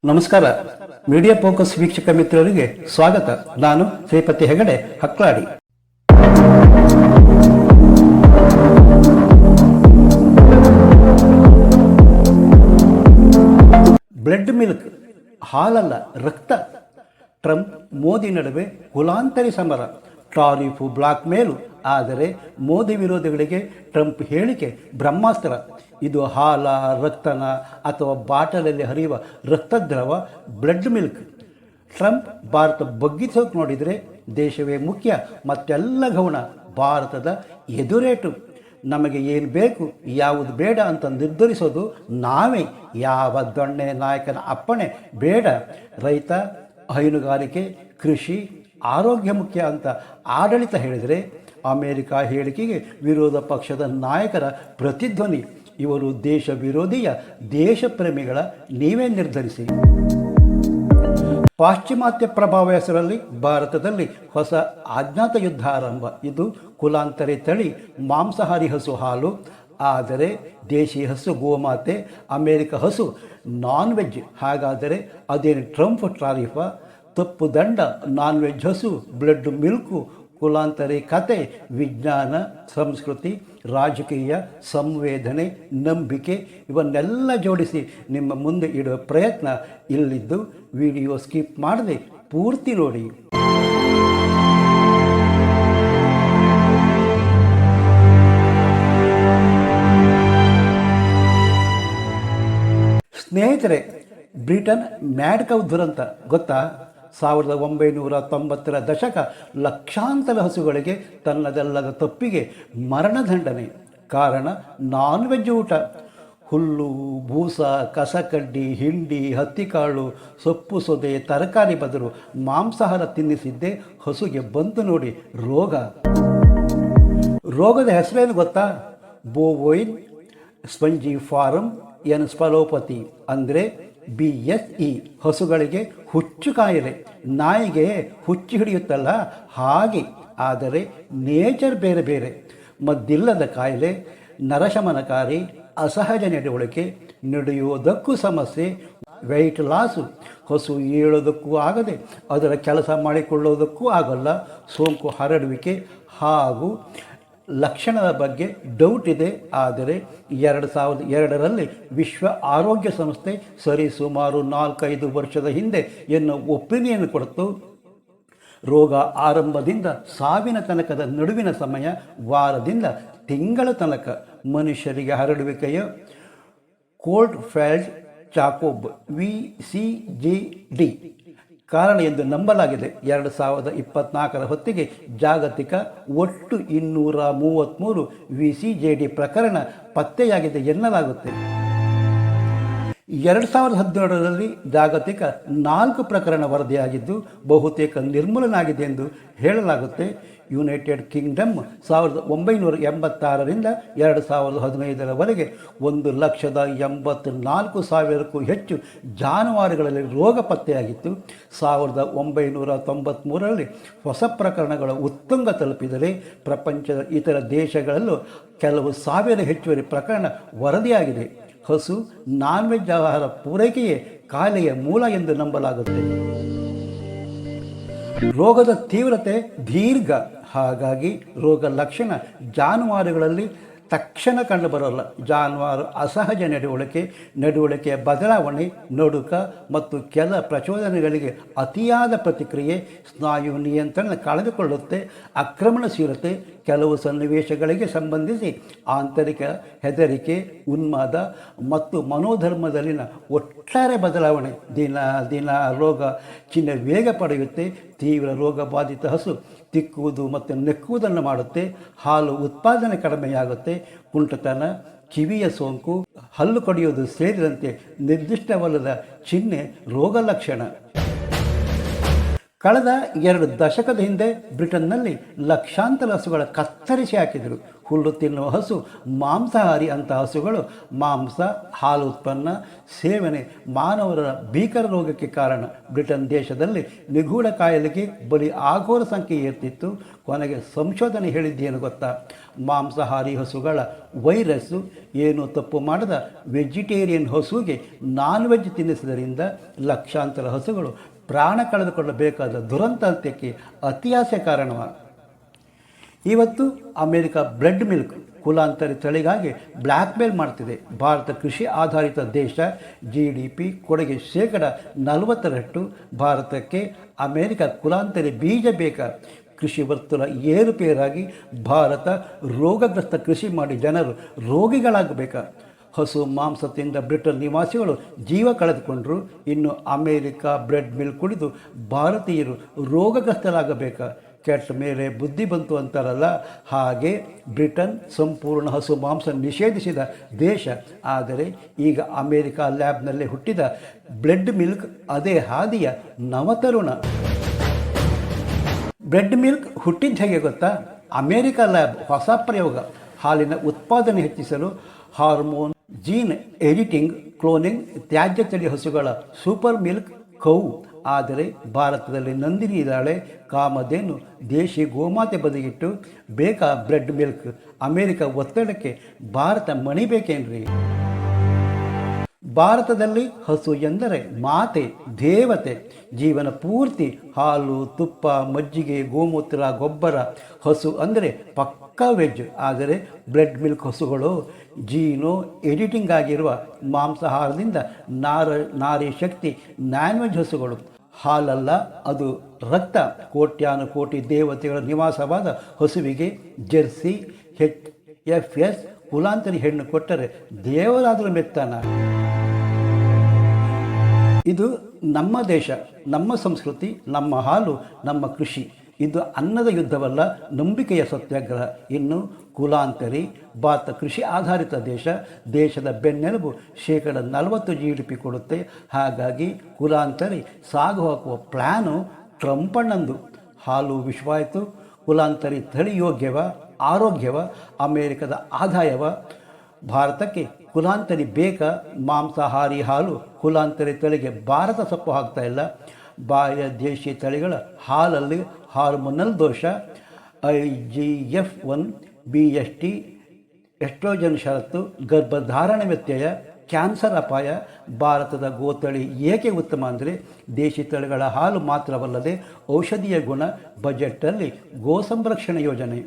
ನಮಸ್ಕಾರ. Media focus ವೀಕ್ಷಕ ಮಿತ್ರರಿಗೆ ಸ್ವಾಗತ. ನಾನು ಶ್ರೀಪತಿ ಹೆಗಡೆ ಹಕ್ಲಾಡಿ. ಬ್ಲಡ್ ಮಿಲ್ಕ್, ಹಾಲಲ್ಲ ರಕ್ತ. ಟ್ರಂಪ್ ಮೋದಿ ನಡುವೆ ಕುಲಾಂತರಿ ಸಮರ, ಟಾರಿಫ್ ಬ್ಲಾಕ್ ಮೇಲು. ಆದರೆ ಮೋದಿ ವಿರೋಧಿಗಳಿಗೆ ಟ್ರಂಪ್ ಹೇಳಿಕೆ ಬ್ರಹ್ಮಾಸ್ತ್ರ. ಇದು ಹಾಲ, ರಕ್ತನ ಅಥವಾ ಬಾಟಲಲ್ಲಿ ಹರಿಯುವ ರಕ್ತದ್ರವ, ಬ್ಲಡ್ ಮಿಲ್ಕ್? ಟ್ರಂಪ್ ಭಾರತ ಬಗ್ಗಿಸೋಕೆ ನೋಡಿದರೆ ದೇಶವೇ ಮುಖ್ಯ, ಮತ್ತೆಲ್ಲ ಗೌಣ ಭಾರತದ ಎದುರೇಟು. ನಮಗೆ ಏನು ಬೇಕು, ಯಾವುದು ಬೇಡ ಅಂತ ನಿರ್ಧರಿಸೋದು ನಾವೇ. ಯಾವ ದೊಣ್ಣೆ ನಾಯಕನ ಅಪ್ಪಣೆ ಬೇಡ. ರೈತ, ಹೈನುಗಾರಿಕೆ, ಕೃಷಿ, ಆರೋಗ್ಯ ಮುಖ್ಯ ಅಂತ ಆಡಳಿತ ಹೇಳಿದರೆ, ಅಮೇರಿಕ ಹೇಳಿಕೆಗೆ ವಿರೋಧ ಪಕ್ಷದ ನಾಯಕರ ಪ್ರತಿಧ್ವನಿ. ಇವರು ದೇಶ ವಿರೋಧಿಯ, ದೇಶ ಪ್ರೇಮಿಗಳ? ನೀವೇ ನಿರ್ಧರಿಸಿ. ಪಾಶ್ಚಿಮಾತ್ಯ ಪ್ರಭಾವ ಹೆಸರಲ್ಲಿ ಭಾರತದಲ್ಲಿ ಹೊಸ ಅಜ್ಞಾತ ಯುದ್ಧ ಆರಂಭ. ಇದು ಕುಲಾಂತರಿ ತಳಿ ಮಾಂಸಾಹಾರಿ ಹಸು ಹಾಲು. ಆದರೆ ದೇಶಿ ಹಸು ಗೋಮಾತೆ, ಅಮೇರಿಕ ಹಸು ನಾನ್ ವೆಜ್. ಹಾಗಾದರೆ ಅದೇನು ಟ್ರಂಪ್ ಟಾರಿಫ? ತಪ್ಪು ದಂಡ ನಾನ್ ವೆಜ್ ಹಸು, ಬ್ಲಡ್ ಮಿಲ್ಕು, ಕುಲಾಂತರಿ ಕತೆ, ವಿಜ್ಞಾನ, ಸಂಸ್ಕೃತಿ, ರಾಜಕೀಯ, ಸಂವೇದನೆ, ನಂಬಿಕೆ ಇವನ್ನೆಲ್ಲ ಜೋಡಿಸಿ ನಿಮ್ಮ ಮುಂದೆ ಇಡುವ ಪ್ರಯತ್ನ ಇಲ್ಲಿದ್ದು. ವಿಡಿಯೋ ಸ್ಕಿಪ್ ಮಾಡದೆ ಪೂರ್ತಿ ನೋಡಿ. ಸ್ನೇಹಿತರೆ, ಬ್ರಿಟನ್ ಮ್ಯಾಡ್ ಕೌ ದುರಂತ ಗೊತ್ತಾ? 1990ರ ದಶಕ ಲಕ್ಷಾಂತರ ಹಸುಗಳಿಗೆ ತನ್ನದಲ್ಲದ ತಪ್ಪಿಗೆ ಮರಣದಂಡನೆ. ಕಾರಣ ನಾನ್ ವೆಜ್ ಊಟ. ಹುಲ್ಲು, ಬೂಸ, ಕಸಕಡ್ಡಿ, ಹಿಂಡಿ, ಹತ್ತಿಕಾಳು, ಸೊಪ್ಪು ಸೊದೆ, ತರಕಾರಿ ಬದಲು ಮಾಂಸಾಹಾರ ತಿನ್ನಿಸಿದ್ದೇ ಹಸುಗೆ ಬಂತು ನೋಡಿ ರೋಗ. ರೋಗದ ಹೆಸರೇನು ಗೊತ್ತಾ? ಬೋವೈನ್ ಸ್ಪಂಜಿ ಫಾರಂ ಎನ್ಸ್ಪಲೋಪತಿ, ಅಂದರೆ BSE. ಹಸುಗಳಿಗೆ ಹುಚ್ಚು ಕಾಯಿಲೆ, ನಾಯಿಗೆ ಹುಚ್ಚು ಹಿಡಿಯುತ್ತಲ್ಲ ಹಾಗೆ. ಆದರೆ ನೇಚರ್ ಬೇರೆ ಬೇರೆ. ಮದ್ದಿಲ್ಲದ ಕಾಯಿಲೆ, ನರಶಮನಕಾರಿ, ಅಸಹಜ ನಡವಳಿಕೆ, ನಡೆಯುವುದಕ್ಕೂ ಸಮಸ್ಯೆ, ವೆಯ್ಟ್ ಲಾಸು. ಹಸು ಏಳೋದಕ್ಕೂ ಆಗದೆ ಅದರ ಕೆಲಸ ಮಾಡಿಕೊಳ್ಳೋದಕ್ಕೂ ಆಗಲ್ಲ. ಸೋಂಕು ಹರಡುವಿಕೆ ಹಾಗೂ ಲಕ್ಷಣದ ಬಗ್ಗೆ ಡೌಟ್ ಇದೆ. ಆದರೆ 2002ರಲ್ಲಿ ವಿಶ್ವ ಆರೋಗ್ಯ ಸಂಸ್ಥೆ ಸರಿಸುಮಾರು 4-5 ವರ್ಷದ ಹಿಂದೆ ಎನ್ನುವ ಒಪಿನಿಯನ್ ಕೊಡ್ತು. ರೋಗ ಆರಂಭದಿಂದ ಸಾವಿನ ತನಕದ ನಡುವಿನ ಸಮಯ ವಾರದಿಂದ ತಿಂಗಳ ತನಕ. ಮನುಷ್ಯರಿಗೆ ಹರಡುವಿಕೆಯ ಕೋಲ್ಡ್ ಫೆಲ್ಡ್ ಚಾಕೋಬ್ VCJD ಕಾರಣ ಎಂದು ನಂಬಲಾಗಿದೆ. 2024ರ ಹೊತ್ತಿಗೆ ಜಾಗತಿಕ ಒಟ್ಟು 233 VCJD ಪ್ರಕರಣ ಪತ್ತೆಯಾಗಿದೆ ಎನ್ನಲಾಗುತ್ತೆ. 2017ರಲ್ಲಿ ಜಾಗತಿಕ 4 ಪ್ರಕರಣ ವರದಿಯಾಗಿದ್ದು ಬಹುತೇಕ ನಿರ್ಮೂಲನಾಗಿದೆ ಎಂದು ಹೇಳಲಾಗುತ್ತೆ. ಯುನೈಟೆಡ್ ಕಿಂಗ್ಡಮ್ 1986ರಿಂದ 2015ರವರೆಗೆ 1,84,000ಕ್ಕೂ ಹೆಚ್ಚು ಜಾನುವಾರುಗಳಲ್ಲಿ ರೋಗ ಪತ್ತೆಯಾಗಿತ್ತು. 1993ರಲ್ಲಿ ಹೊಸ ಪ್ರಕರಣಗಳ ಉತ್ತುಂಗ ತಲುಪಿದರೆ ಪ್ರಪಂಚದ ಇತರ ದೇಶಗಳಲ್ಲೂ ಕೆಲವು ಸಾವಿರ ಹೆಚ್ಚುವರಿ ಪ್ರಕರಣ ವರದಿಯಾಗಿದೆ. ಹಸು, ನಾನ್ ವೆಜ್ ಆಹಾರ ಪೂರೈಕೆಯೇ ಕಾಯಿಲೆಯ ಮೂಲ ಎಂದು ನಂಬಲಾಗುತ್ತೆ. ರೋಗದ ತೀವ್ರತೆ ದೀರ್ಘ. ಹಾಗಾಗಿ ರೋಗ ಲಕ್ಷಣ ಜಾನುವಾರುಗಳಲ್ಲಿ ತಕ್ಷಣ ಕಂಡುಬರೋಲ್ಲ. ಜಾನುವಾರು ಅಸಹಜ ನಡವಳಿಕೆಯ ಬದಲಾವಣೆ, ನಡುಕ ಮತ್ತು ಕೆಲ ಪ್ರಚೋದನೆಗಳಿಗೆ ಅತಿಯಾದ ಪ್ರತಿಕ್ರಿಯೆ, ಸ್ನಾಯು ನಿಯಂತ್ರಣ ಕಳೆದುಕೊಳ್ಳುತ್ತೆ, ಆಕ್ರಮಣಶೀಲತೆ, ಕೆಲವು ಸನ್ನಿವೇಶಗಳಿಗೆ ಸಂಬಂಧಿಸಿ ಆಂತರಿಕ ಹೆದರಿಕೆ, ಉನ್ಮಾದ ಮತ್ತು ಮನೋಧರ್ಮದಲ್ಲಿನ ಒಟ್ಟಾರೆ ಬದಲಾವಣೆ. ದಿನ ರೋಗ ಚಿಹ್ನೆ ವೇಗ ಪಡೆಯುತ್ತೆ. ತೀವ್ರ ರೋಗ ಬಾಧಿತ ಹಸು ತಿಕ್ಕುವುದು ಮತ್ತು ನೆಕ್ಕುವುದನ್ನು ಮಾಡುತ್ತೆ. ಹಾಲು ಉತ್ಪಾದನೆ ಕಡಿಮೆಯಾಗುತ್ತೆ. ಕುಂಟತನ, ಕಿವಿಯ ಸೋಂಕು, ಹಲ್ಲು ಕಡಿಯೋದು ಸೇರಿದಂತೆ ನಿರ್ದಿಷ್ಟವಲ್ಲದ ಚಿಹ್ನೆ ರೋಗ ಲಕ್ಷಣ. ಕಳೆದ 2 ದಶಕದ ಹಿಂದೆ ಬ್ರಿಟನ್ನಲ್ಲಿ ಲಕ್ಷಾಂತರ ಹಸುಗಳ ಕತ್ತರಿಸಿ ಹಾಕಿದರು. ಹುಲ್ಲು ತಿನ್ನುವ ಹಸು, ಮಾಂಸಾಹಾರಿ ಅಂತ ಹಸುಗಳು ಮಾಂಸ, ಹಾಲು ಉತ್ಪನ್ನ ಸೇವನೆ ಮಾನವರ ಭೀಕರ ರೋಗಕ್ಕೆ ಕಾರಣ. ಬ್ರಿಟನ್ ದೇಶದಲ್ಲಿ ನಿಗೂಢ ಕಾಯಿಲೆಗೆ ಬಲಿ ಆಗೋರ ಸಂಖ್ಯೆ ಏರ್ತಿತ್ತು. ಕೊನೆಗೆ ಸಂಶೋಧನೆ ಹೇಳಿದ್ದೇನು ಗೊತ್ತಾ? ಮಾಂಸಾಹಾರಿ ಹಸುಗಳ ವೈರಸ್ಸು ಏನು ತಪ್ಪು ಮಾಡದ ವೆಜಿಟೇರಿಯನ್ ಹಸುಗೆ ನಾನ್ ವೆಜ್ ತಿನ್ನಿಸಿದ್ದರಿಂದ ಲಕ್ಷಾಂತರ ಹಸುಗಳು ಪ್ರಾಣ ಕಳೆದುಕೊಳ್ಳಬೇಕಾದ ದುರಂತ ಅಂತ್ಯಕ್ಕೆ ಅತಿಯಾಸೆ ಕಾರಣವ. ಇವತ್ತು ಅಮೆರಿಕ ಬ್ರೆಡ್ ಮಿಲ್ಕ್ ಕುಲಾಂತರಿ ತಳಿಗಾಗಿ ಬ್ಲ್ಯಾಕ್ ಮೇಲ್ ಮಾಡ್ತಿದೆ. ಭಾರತ ಕೃಷಿ ಆಧಾರಿತ ದೇಶ. GDP ಕೊಡುಗೆ 40% ಭಾರತಕ್ಕೆ ಅಮೆರಿಕ ಕುಲಾಂತರಿ ಬೀಜ ಬೇಕಾ? ಕೃಷಿ ವರ್ತುಲ ಏರುಪೇರಾಗಿ ಭಾರತ ರೋಗಗ್ರಸ್ತ ಕೃಷಿ ಮಾಡಿ ಜನರು ರೋಗಿಗಳಾಗಬೇಕಾ? ಹಸು ಮಾಂಸ ತಿಂದ ಬ್ರಿಟನ್ ನಿವಾಸಿಗಳು ಜೀವ ಕಳೆದುಕೊಂಡರು. ಇನ್ನು ಅಮೇರಿಕ ಬ್ರೆಡ್ ಮಿಲ್ಕ್ ಕುಡಿದು ಭಾರತೀಯರು ರೋಗಗ್ರಸ್ತರಾಗಬೇಕಾ? ಕೆಟ್ಟ ಮೇಲೆ ಬುದ್ಧಿ ಬಂತು ಅಂತಾರಲ್ಲ, ಹಾಗೆ ಬ್ರಿಟನ್ ಸಂಪೂರ್ಣ ಹಸು ಮಾಂಸ ನಿಷೇಧಿಸಿದ ದೇಶ. ಆದರೆ ಈಗ ಅಮೇರಿಕ ಲ್ಯಾಬ್ನಲ್ಲಿ ಹುಟ್ಟಿದ ಬ್ರೆಡ್ ಮಿಲ್ಕ್ ಅದೇ ಹಾದಿಯ ನವತರುಣ. ಬ್ರೆಡ್ ಮಿಲ್ಕ್ ಹುಟ್ಟಿದ ಹೇಗೆ ಗೊತ್ತಾ? ಅಮೇರಿಕ ಲ್ಯಾಬ್ ಹೊಸ ಪ್ರಯೋಗ. ಹಾಲಿನ ಉತ್ಪಾದನೆ ಹೆಚ್ಚಿಸಲು ಹಾರ್ಮೋನ್, ಜೀನ್ ಎಡಿಟಿಂಗ್, ಕ್ಲೋನಿಂಗ್, ತ್ಯಾಜ್ಯ ತಳಿ ಹಸುಗಳ ಸೂಪರ್ ಮಿಲ್ಕ್ ಕೌ. ಆದರೆ ಭಾರತದಲ್ಲಿ ನಂದಿನಿ ಇದ್ದಾಳೆ, ಕಾಮಧೇನು, ದೇಶಿ ಗೋಮಾತೆ ಬದಿಗಿಟ್ಟು ಬೇಕಾ ಬ್ರೆಡ್ ಮಿಲ್ಕ್? ಅಮೇರಿಕ ಒತ್ತಡಕ್ಕೆ ಭಾರತ ಮಣಿಬೇಕೇನ್ರಿ? ಭಾರತದಲ್ಲಿ ಹಸು ಎಂದರೆ ಮಾತೆ, ದೇವತೆ. ಜೀವನ ಪೂರ್ತಿ ಹಾಲು, ತುಪ್ಪ, ಮಜ್ಜಿಗೆ, ಗೋಮೂತ್ರ, ಗೊಬ್ಬರ. ಹಸು ಅಂದರೆ ಪಕ್ಕಾ ವೆಜ್. ಆದರೆ ಬ್ರೆಡ್ ಮಿಲ್ಕ್ ಹಸುಗಳು ಜೀನೋ ಎಡಿಟಿಂಗ್ ಆಗಿರುವ ಮಾಂಸಾಹಾರದಿಂದ ನಾರಿ ಶಕ್ತಿ ನಾನ್ ವೆಜ್ ಹಸುಗಳು. ಹಾಲಲ್ಲ, ಅದು ರಕ್ತ. ಕೋಟ್ಯಾನುಕೋಟಿ ದೇವತೆಗಳ ನಿವಾಸವಾದ ಹಸುವಿಗೆ ಜೆರ್ಸಿ, HFS ಕುಲಾಂತರಿ ಹೆಣ್ಣು ಕೊಟ್ಟರೆ ದೇವರಾದರೂ ಮೆತ್ತಾನ? ಇದು ನಮ್ಮ ದೇಶ, ನಮ್ಮ ಸಂಸ್ಕೃತಿ, ನಮ್ಮ ಹಾಲು, ನಮ್ಮ ಕೃಷಿ. ಇದು ಅನ್ನದ ಯುದ್ಧವಲ್ಲ, ನಂಬಿಕೆಯ ಸತ್ಯಾಗ್ರಹ. ಇನ್ನು ಕುಲಾಂತರಿ ಭಾರತ ಕೃಷಿ ಆಧಾರಿತ ದೇಶ. ದೇಶದ ಬೆನ್ನೆಲುಬು. 40% GDP ಕೊಡುತ್ತೆ. ಹಾಗಾಗಿ ಕುಲಾಂತರಿ ಸಾಗು ಹಾಕುವ ಪ್ಲ್ಯಾನು ಟ್ರಂಪಣ್ಣಂದು. ಹಾಲು ವಿಶ್ವಾಯಿತು. ಕುಲಾಂತರಿ ತಳಿ ಯೋಗ್ಯವ, ಆರೋಗ್ಯವ, ಅಮೇರಿಕದ ಆದಾಯವ? ಭಾರತಕ್ಕೆ ಕುಲಾಂತರಿ ಬೇಕಾ? ಮಾಂಸಾಹಾರಿ ಹಾಲು ಕುಲಾಂತರಿ ತಳಿಗೆ ಭಾರತ ಸೊಪ್ಪು ಹಾಕ್ತಾ ಇಲ್ಲ. ಬಾಹ್ಯ ದೇಶಿ ತಳಿಗಳ ಹಾಲಲ್ಲಿ ಹಾರ್ಮೋನಲ್ ದೋಷ, IGF-1, BST, ಎಸ್ಟ್ರೋಜನ್ ಷರತ್ತು, ಗರ್ಭಧಾರಣೆ ವ್ಯತ್ಯಯ, ಕ್ಯಾನ್ಸರ್ ಅಪಾಯ. ಭಾರತದ ಗೋತಳಿ ಏಕೆ ಉತ್ತಮ ಅಂದರೆ ದೇಶಿ ತಳಿಗಳ ಹಾಲು ಮಾತ್ರವಲ್ಲದೆ ಔಷಧೀಯ ಗುಣ. ಬಜೆಟಲ್ಲಿ ಗೋ ಸಂರಕ್ಷಣೆ ಯೋಜನೆ.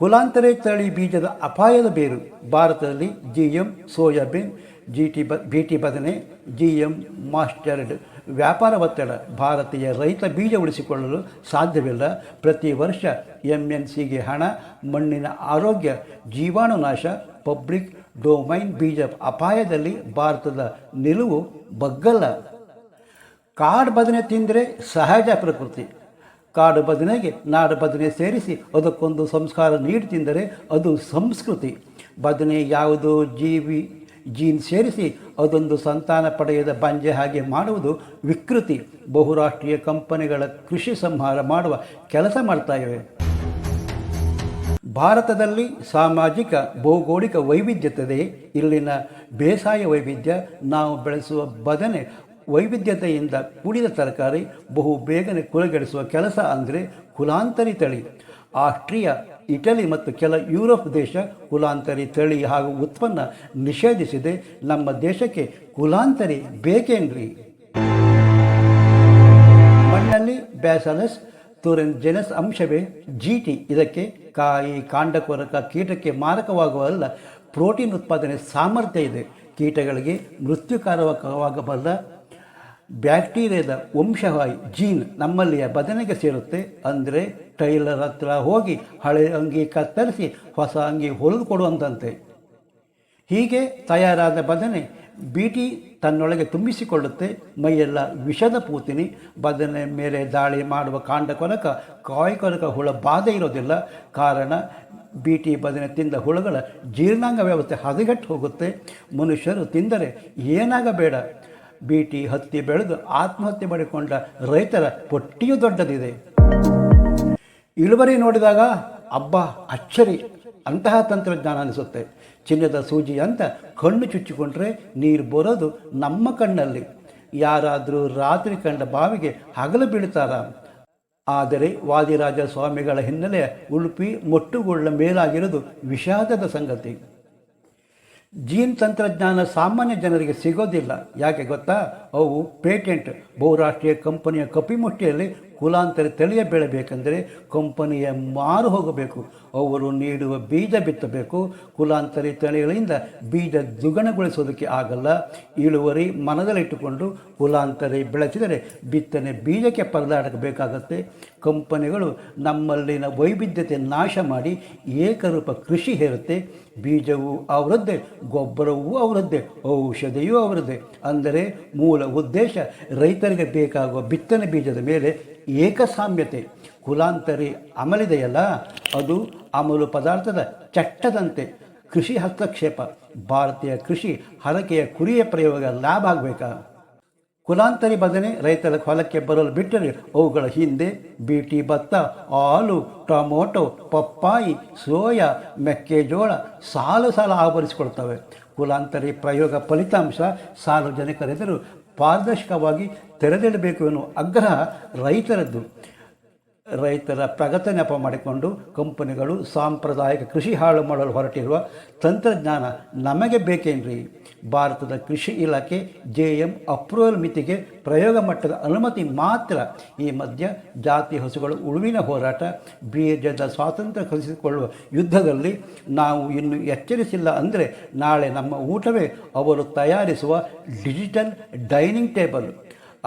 ಕುಲಾಂತರಿ ತಳಿ ಬೀಜದ ಅಪಾಯದ ಬೇರು. ಭಾರತದಲ್ಲಿ GM ಸೋಯಾಬೀನ್, BT ಬದನೆ, GM ಮಾಸ್ಟರ್ಡ್. ವ್ಯಾಪಾರ ಒತ್ತಡ. ಭಾರತೀಯ ರೈತ ಬೀಜ ಉಳಿಸಿಕೊಳ್ಳಲು ಸಾಧ್ಯವಿಲ್ಲ. ಪ್ರತಿ ವರ್ಷ MNCಗೆ ಹಣ, ಮಣ್ಣಿನ ಆರೋಗ್ಯ, ಜೀವಾಣು ನಾಶ. ಪಬ್ಲಿಕ್ ಡೊಮೈನ್ ಬೀಜ ಅಪಾಯದಲ್ಲಿ ಭಾರತದ ನಿಲುವು ಬಗ್ಗಲ್ಲ. ಕಾಡು ಬದನೆ ತಿಂದರೆ ಸಹಜ ಪ್ರಕೃತಿ. ಕಾಡು ಬದನೆಗೆ ನಾಡು ಬದನೆ ಸೇರಿಸಿ ಅದಕ್ಕೊಂದು ಸಂಸ್ಕಾರ ನೀಡಿ ತಿಂದರೆ ಅದು ಸಂಸ್ಕೃತಿ. ಬದನೆ ಯಾವುದೋ ಜೀನ್ ಸೇರಿಸಿ ಅದೊಂದು ಸಂತಾನ ಪಡೆಯದ ಬಂಜೆ ಹಾಗೆ ಮಾಡುವುದು ವಿಕೃತಿ. ಬಹುರಾಷ್ಟ್ರೀಯ ಕಂಪನಿಗಳ ಕೃಷಿ ಸಂಹಾರ ಮಾಡುವ ಕೆಲಸ ಮಾಡ್ತಾ ಇವೆ. ಭಾರತದಲ್ಲಿ ಸಾಮಾಜಿಕ ಭೌಗೋಳಿಕ ವೈವಿಧ್ಯತೆ. ಇಲ್ಲಿನ ಬೇಸಾಯ ವೈವಿಧ್ಯ. ನಾವು ಬೆಳೆಸುವ ಬದನೆ ವೈವಿಧ್ಯತೆಯಿಂದ ಕೂಡಿದ ತರಕಾರಿ. ಬಹು ಬೇಗನೆ ಕುಲಗೆಡಿಸುವ ಕೆಲಸ ಅಂದರೆ ಕುಲಾಂತರಿ ತಳಿ. ಆಸ್ಟ್ರಿಯಾ, ಇಟಲಿ ಮತ್ತು ಕೆಲ ಯುರೋಪ್ ದೇಶ ಕುಲಾಂತರಿ ತಳಿ ಹಾಗೂ ಉತ್ಪನ್ನ ನಿಷೇಧಿಸಿದೆ. ನಮ್ಮ ದೇಶಕ್ಕೆ ಕುಲಾಂತರಿ ಬೇಕೇನ್ರಿ? ಮಣ್ಣಲ್ಲಿ ಬ್ಯಾಸಲಸ್ ತುರೆಂಜೆನಸ್ ಅಂಶವೇ GT. ಇದಕ್ಕೆ ಕಾಯಿ, ಕಾಂಡಕೊರಕ, ಕೀಟಕ್ಕೆ ಮಾರಕವಾಗುವಲ್ಲ, ಪ್ರೋಟೀನ್ ಉತ್ಪಾದನೆ ಸಾಮರ್ಥ್ಯ ಇದೆ. ಕೀಟಗಳಿಗೆ ಮೃತ್ಯುಕಾರಕವಾಗಬಲ್ಲ ಬ್ಯಾಕ್ಟೀರಿಯಾದ ವಂಶವಾಹಿ ಜೀನ್ ನಮ್ಮಲ್ಲಿಯ ಬದನೆಗೆ ಸೇರುತ್ತೆ. ಅಂದರೆ ಟೈಲರ್ ಹತ್ರ ಹೋಗಿ ಹಳೆ ಅಂಗಿ ಕತ್ತರಿಸಿ ಹೊಸ ಅಂಗಿ ಹೊಲಿದು ಕೊಡುವಂತೆ. ಹೀಗೆ ತಯಾರಾದ ಬದನೆ ಬೀಟಿ ತನ್ನೊಳಗೆ ತುಂಬಿಸಿಕೊಳ್ಳುತ್ತೆ. ಮೈಯೆಲ್ಲ ವಿಷದ ಪೂತಿನಿ. ಬದನೆ ಮೇಲೆ ದಾಳಿ ಮಾಡುವ ಕಾಂಡಕೊನಕ ಕಾಯ್ಕೊನಕ ಹುಳ ಬಾಧೆ ಇರೋದಿಲ್ಲ. ಕಾರಣ ಬೀಟಿ ಬದನೆ ತಿಂದ ಹುಳುಗಳ ಜೀರ್ಣಾಂಗ ವ್ಯವಸ್ಥೆ ಹದಗೆಟ್ಟು ಹೋಗುತ್ತೆ. ಮನುಷ್ಯರು ತಿಂದರೆ ಏನಾಗಬೇಡ. ಬೀಟಿ ಹತ್ತಿ ಬೆಳೆದು ಆತ್ಮಹತ್ಯೆ ಮಾಡಿಕೊಂಡ ರೈತರ ಪಟ್ಟಿಯೂ ದೊಡ್ಡದಿದೆ. ಇಳುವರಿ ನೋಡಿದಾಗ ಅಬ್ಬಾ ಅಚ್ಚರಿ, ಅಂತಹ ತಂತ್ರಜ್ಞಾನ ಅನಿಸುತ್ತೆ. ಚಿನ್ನದ ಸೂಜಿ ಅಂತ ಕಣ್ಣು ಚುಚ್ಚಿಕೊಂಡ್ರೆ ನೀರು ಬರೋದು ನಮ್ಮ ಕಣ್ಣಲ್ಲಿ. ಯಾರಾದರೂ ರಾತ್ರಿ ಕಂಡ ಬಾವಿಗೆ ಹಗಲು ಬೀಳ್ತಾರ? ಆದರೆ ವಾದಿರಾಜ ಸ್ವಾಮಿಗಳ ಹಿನ್ನೆಲೆಯ ಉಡುಪಿ ಮೊಟ್ಟುಗೊಳ್ಳ ಮೇಲಾಗಿರೋದು ವಿಷಾದದ ಸಂಗತಿ. ಜೀನ್ ತಂತ್ರಜ್ಞಾನ ಸಾಮಾನ್ಯ ಜನರಿಗೆ ಸಿಗೋದಿಲ್ಲ. ಯಾಕೆ ಗೊತ್ತಾ? ಅವು ಪೇಟೆಂಟ್. ಬಹುರಾಷ್ಟ್ರೀಯ ಕಂಪನಿಯ ಕಪಿಮುಷ್ಟಿಯಲ್ಲಿ ಕುಲಾಂತರಿ ತಳಿಯ ಬೆಳೆಬೇಕೆಂದರೆ ಕಂಪನಿಯ ಮಾರು ಹೋಗಬೇಕು. ಅವರು ನೀಡುವ ಬೀಜ ಬಿತ್ತಬೇಕು. ಕುಲಾಂತರಿ ತಳಿಗಳಿಂದ ಬೀಜ ದ್ವಿಗುಣಗೊಳಿಸೋದಕ್ಕೆ ಆಗಲ್ಲ. ಇಳುವರಿ ಮನದಲ್ಲಿಟ್ಟುಕೊಂಡು ಕುಲಾಂತರಿ ಬೆಳೆಸಿದರೆ ಬಿತ್ತನೆ ಬೀಜಕ್ಕೆ ಪರದಾಡಬೇಕಾಗತ್ತೆ. ಕಂಪನಿಗಳು ನಮ್ಮಲ್ಲಿನ ವೈವಿಧ್ಯತೆ ನಾಶ ಮಾಡಿ ಏಕರೂಪ ಕೃಷಿ ಹೇರುತ್ತೆ. ಬೀಜವೂ ಅವರದ್ದೇ, ಗೊಬ್ಬರವೂ ಅವರದ್ದೇ, ಔಷಧಿಯೂ ಅವರದ್ದೇ. ಅಂದರೆ ಮೂಲ ಉದ್ದೇಶ ರೈತರಿಗೆ ಬೇಕಾಗುವ ಬಿತ್ತನೆ ಬೀಜದ ಮೇಲೆ ಏಕಸಾಮ್ಯತೆ. ಕುಲಾಂತರಿ ಅಮಲಿದೆಯಲ್ಲ, ಅದು ಅಮಲು ಪದಾರ್ಥದ ಚಟ್ಟದಂತೆ. ಕೃಷಿ ಹಸ್ತಕ್ಷೇಪ. ಭಾರತೀಯ ಕೃಷಿ ಹರಕೆಯ ಕುರಿಯ ಪ್ರಯೋಗ ಲಾಭ ಆಗಬೇಕಾ? ಕುಲಾಂತರಿ ಬದನೆ ರೈತರ ಹೊಲಕ್ಕೆ ಬರಲು ಬಿಟ್ಟರೆ ಅವುಗಳ ಹಿಂದೆ ಬೀಟಿ, ಭತ್ತ, ಆಲು, ಟೊಮೊಟೊ, ಪಪ್ಪಾಯಿ, ಸೋಯಾ, ಮೆಕ್ಕೆಜೋಳ ಸಾಲು ಆವರಿಸಿಕೊಳ್ತವೆ. ಕುಲಾಂತರಿ ಪ್ರಯೋಗ ಫಲಿತಾಂಶ ಸಾರ್ವಜನಿಕರೆದುರು ಪಾರದರ್ಶಕವಾಗಿ ತೆರೆದಿಡಬೇಕು ಎನ್ನುವ ಆಗ್ರಹ ರೈತರದ್ದು. ರೈತರ ಪ್ರಗತಿ ನೆಪ ಮಾಡಿಕೊಂಡು ಕಂಪನಿಗಳು ಸಾಂಪ್ರದಾಯಿಕ ಕೃಷಿ ಹಾಳು ಮಾಡಲು ಹೊರಟಿರುವ ತಂತ್ರಜ್ಞಾನ ನಮಗೆ ಬೇಕೇನ್ರಿ? ಭಾರತದ ಕೃಷಿ ಇಲಾಖೆ JM ಅಪ್ರೂವಲ್ ಮಿತಿಗೆ ಪ್ರಯೋಗ ಮಟ್ಟದ ಅನುಮತಿ ಮಾತ್ರ. ಈ ಮಧ್ಯ ಜಾತಿ ಹಸುಗಳು ಉಳುವಿನ ಹೋರಾಟ, ಬೀಜದ ಸ್ವಾತಂತ್ರ್ಯ ಕಲಿಸಿಕೊಳ್ಳುವ ಯುದ್ಧದಲ್ಲಿ ನಾವು ಇನ್ನೂ ಎಚ್ಚರಿಸಿಲ್ಲ ಅಂದರೆ ನಾಳೆ ನಮ್ಮ ಊಟವೇ ಅವರು ತಯಾರಿಸುವ ಡಿಜಿಟಲ್ ಡೈನಿಂಗ್ ಟೇಬಲ್.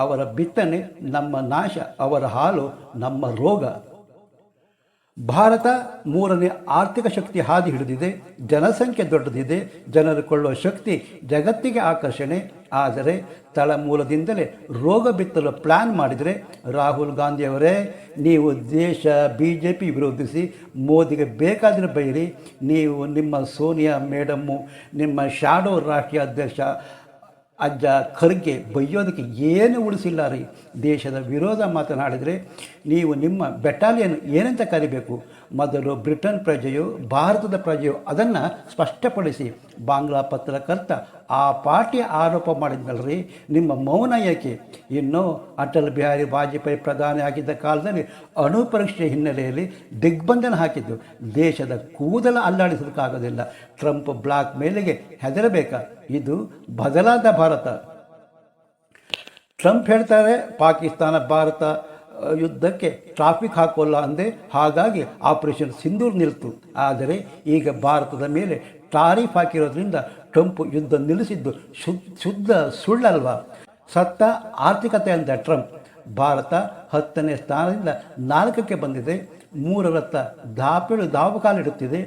ಅವರ ಬಿತ್ತನೆ ನಮ್ಮ ನಾಶ, ಅವರ ಹಾಲು ನಮ್ಮ ರೋಗ. ಭಾರತ 3ನೇ ಆರ್ಥಿಕ ಶಕ್ತಿ ಹಾದಿ ಹಿಡಿದಿದೆ. ಜನಸಂಖ್ಯೆ ದೊಡ್ಡದಿದೆ. ಜನರು ಕೊಳ್ಳುವ ಶಕ್ತಿ ಜಗತ್ತಿಗೆ ಆಕರ್ಷಣೆ. ಆದರೆ ತಳಮೂಲದಿಂದಲೇ ರೋಗ ಬಿತ್ತಲು ಪ್ಲ್ಯಾನ್ ಮಾಡಿದರೆ, ರಾಹುಲ್ ಗಾಂಧಿಯವರೇ, ನೀವು ದೇಶ BJP ವಿರೋಧಿಸಿ ಮೋದಿಗೆ ಬೇಕಾದರೆ ಬೈರಿ. ನೀವು ನಿಮ್ಮ ಸೋನಿಯಾ ಮೇಡಮ್ಮು, ನಿಮ್ಮ ಶ್ಯಾಡೋ ರಾಷ್ಟ್ರೀಯ ಅಧ್ಯಕ್ಷ ಅಜ್ಜ ಖರ್ಗೆ ಬೈಯೋದಕ್ಕೆ ಏನು ಉಳಿಸಿಲ್ಲ ರೀ. ದೇಶದ ವಿರೋಧ ಮಾತನಾಡಿದರೆ ನೀವು ನಿಮ್ಮ ಬೆಟಾಲಿಯನ್ ಏನಂತ ಕರಿಬೇಕು? ಮೊದಲು ಬ್ರಿಟನ್ ಪ್ರಜೆಯೋ ಭಾರತದ ಪ್ರಜೆಯೋ ಅದನ್ನು ಸ್ಪಷ್ಟಪಡಿಸಿ. ಬಾಂಗ್ಲಾ ಪತ್ರಕರ್ತ ಆ ಪಾರ್ಟಿ ಆರೋಪ ಮಾಡಿದ್ನಲ್ರಿ, ನಿಮ್ಮ ಮೌನ ಏಕೆ? ಇನ್ನು ಅಟಲ್ ಬಿಹಾರಿ ವಾಜಪೇಯಿ ಪ್ರಧಾನಿ ಆಗಿದ್ದ ಕಾಲದಲ್ಲಿ ಅಣು ಪರೀಕ್ಷೆ ಹಿನ್ನೆಲೆಯಲ್ಲಿ ದಿಗ್ಬಂಧನ ಹಾಕಿದ್ದು. ದೇಶದ ಕೂದಲ ಅಲ್ಲಾಡಿಸೋದಕ್ಕಾಗೋದಿಲ್ಲ. Trump block ಮೇಲೆಗೆ ಹೆದರಬೇಕಾ? ಇದು ಬದಲಾದ ಭಾರತ. ಟ್ರಂಪ್ ಹೇಳ್ತಾರೆ, ಪಾಕಿಸ್ತಾನ ಭಾರತ ಯುದ್ಧಕ್ಕೆ ಟ್ರಾಫಿಕ್ ಹಾಕೋಲ್ಲ ಅಂದೆ, ಹಾಗಾಗಿ ಆಪರೇಷನ್ ಸಿಂಧೂರ್ ನಿಲ್ತು. ಆದರೆ ಈಗ ಭಾರತದ ಮೇಲೆ ಟಾರಿಫ್ ಹಾಕಿರೋದ್ರಿಂದ ಟ್ರಂಪ್ ಯುದ್ಧ ನಿಲ್ಲಿಸಿದ್ದು ಶುದ್ಧ ಸುಳ್ಳಲ್ವಾ? ಸತ್ತ ಆರ್ಥಿಕತೆ ಅಂದ ಟ್ರಂಪ್. ಭಾರತ 10ನೇ ಸ್ಥಾನದಿಂದ 4ಕ್ಕೆ ಬಂದಿದೆ. 3ರತ್ತ ದಾಪುಕಾಲಿಡುತ್ತಿದೆ.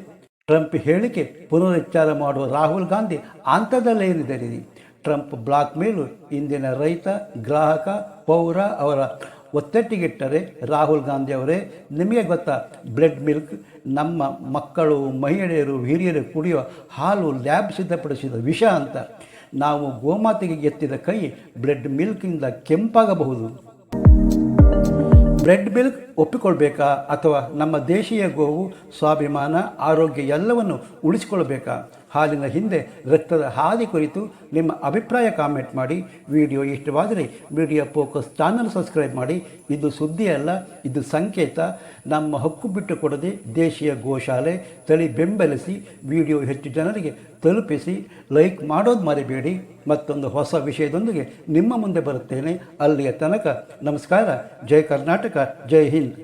ಟ್ರಂಪ್ ಹೇಳಿಕೆ ಪುನರುಚ್ಚಾರ ಮಾಡುವ ರಾಹುಲ್ ಗಾಂಧಿ ಅಂತದಲ್ಲೇನಿದೆ ರೀ? ಟ್ರಂಪ್ ಬ್ಲಾಕ್ ಮೇಲೂ ಇಂದಿನ ರೈತ, ಗ್ರಾಹಕ, ಪೌರ ಅವರ ಒತ್ತಟ್ಟಿಗಿಟ್ಟರೆ, ರಾಹುಲ್ ಗಾಂಧಿ ಅವರೇ, ನಿಮಗೆ ಗೊತ್ತಾ, ಬ್ಲಡ್ ಮಿಲ್ಕ್, ನಮ್ಮ ಮಕ್ಕಳು, ಮಹಿಳೆಯರು, ಹಿರಿಯರು ಕುಡಿಯುವ ಹಾಲು ಲ್ಯಾಬ್ ಸಿದ್ಧಪಡಿಸಿದ ವಿಷ ಅಂತ. ನಾವು ಗೋಮಾತೆಗೆ ಎತ್ತಿದ ಕೈ ಬ್ಲಡ್ ಮಿಲ್ಕಿಂದ ಕೆಂಪಾಗಬಹುದು. ಬ್ರೆಡ್ ಮಿಲ್ಕ್ ಒಪ್ಪಿಕೊಳ್ಬೇಕಾ? ಅಥವಾ ನಮ್ಮ ದೇಶೀಯ ಗೋವು ಸ್ವಾಭಿಮಾನ, ಆರೋಗ್ಯ ಎಲ್ಲವನ್ನು ಉಳಿಸಿಕೊಳ್ಬೇಕಾ? ಹಾಲಿನ ಹಿಂದೆ ರಕ್ತದ ಹಾದಿ ಕುರಿತು ನಿಮ್ಮ ಅಭಿಪ್ರಾಯ ಕಾಮೆಂಟ್ ಮಾಡಿ. ವಿಡಿಯೋ ಇಷ್ಟವಾದರೆ ಮೀಡಿಯಾ ಫೋಕಸ್ ಚಾನಲ್ ಸಬ್ಸ್ಕ್ರೈಬ್ ಮಾಡಿ. ಇದು ಸುದ್ದಿ ಅಲ್ಲ, ಇದು ಸಂಕೇತ. ನಮ್ಮ ಹಕ್ಕು ಬಿಟ್ಟು ಕೊಡದೆ ದೇಶೀಯ ಗೋಶಾಲೆ ತಳಿ ಬೆಂಬಲಿಸಿ. ವಿಡಿಯೋ ಹೆಚ್ಚು ಜನರಿಗೆ ತಲುಪಿಸಿ. ಲೈಕ್ ಮಾಡೋದು ಮರಿಬೇಡಿ. ಮತ್ತೊಂದು ಹೊಸ ವಿಷಯದೊಂದಿಗೆ ನಿಮ್ಮ ಮುಂದೆ ಬರುತ್ತೇನೆ. ಅಲ್ಲಿಯ ತನಕ ನಮಸ್ಕಾರ. ಜೈ ಕರ್ನಾಟಕ, ಜೈ ಹಿಂದ್.